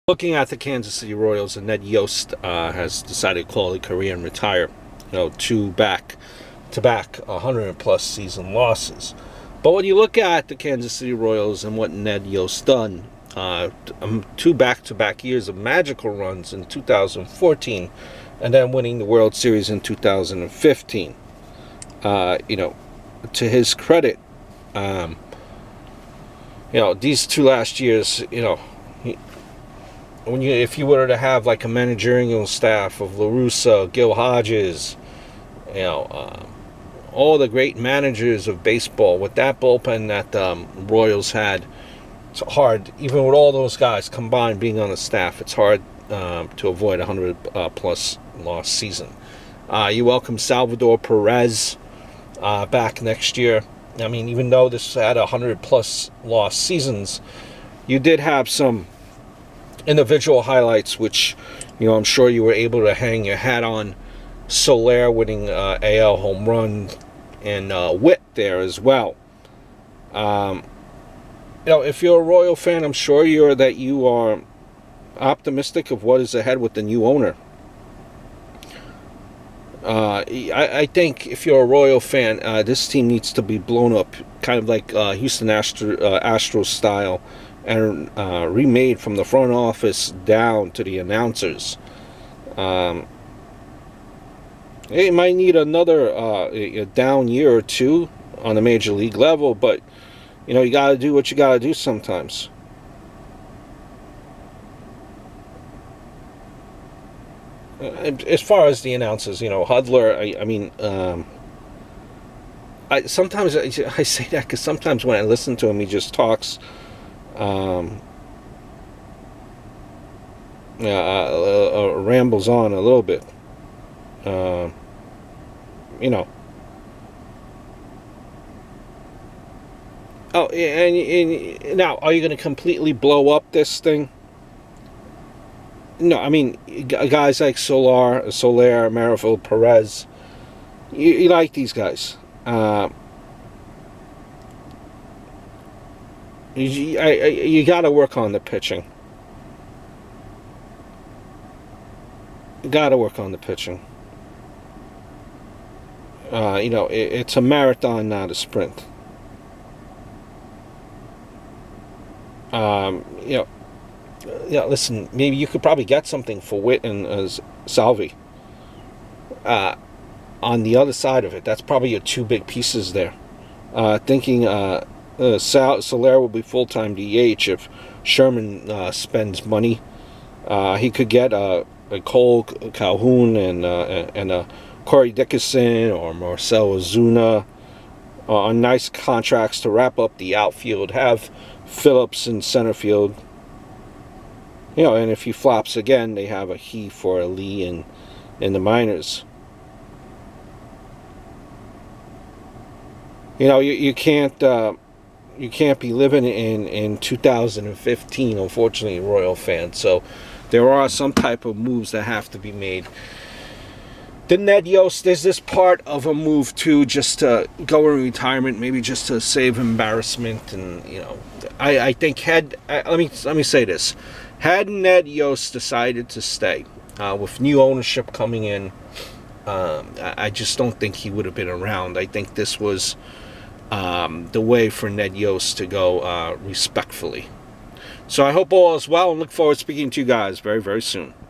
Looking at the Kansas City Royals, and Ned Yost has decided to call it a career and retire. Two back-to-back 100-plus season losses. But when you look at the Kansas City Royals and what Ned Yost done, two back-to-back years of magical runs in 2014, and then winning the World Series in 2015. To his credit, these two last years, if you were to have like a managerial staff of La Russa, Gil Hodges, all the great managers of baseball, with that bullpen that Royals had, it's hard, even with all those guys combined being on the staff, it's hard to avoid a 100-plus loss season. You welcome Salvador Perez back next year. I mean, even though this had 100-plus loss seasons, you did have some individual highlights, which I'm sure you were able to hang your hat on. Soler winning AL home run, and Witt there as well. If you're a Royal fan, I'm sure you are optimistic of what is ahead with the new owner. I think if you're a Royal fan, this team needs to be blown up, kind of like Houston Astros style, and remade from the front office down to the announcers. It might need another a down year or two on the major league level, but you got to do what you got to do sometimes. As far as the announcers, Hudler, sometimes I say that because sometimes when I listen to him, he just talks rambles on a little bit. Oh, and now, are you going to completely blow up this thing? No, I mean, guys like Soler, Marifel, Perez, you like these guys. You got to work on the pitching. Got to work on the pitching. It's a marathon, not a sprint. Listen, maybe you could probably get something for Witt and Salvi. On the other side of it, that's probably your two big pieces there. Thinking Soler will be full-time DH if Sherman spends money. He could get a Cole Calhoun and a Corey Dickerson or Marcell Ozuna on nice contracts to wrap up the outfield. Have Phillips in center field. And if he flops again, they have a he for a Lee in the minors. You can't be living in 2015, unfortunately, Royal fans. So there are some type of moves that have to be made. The Ned Yost, is this part of a move too, just to go in retirement, maybe just to save embarrassment? And I think let me say this: had Ned Yost decided to stay with new ownership coming in, I just don't think he would have been around. I think this was the way for Ned Yost to go respectfully. So I hope all is well, and look forward to speaking to you guys very, very soon.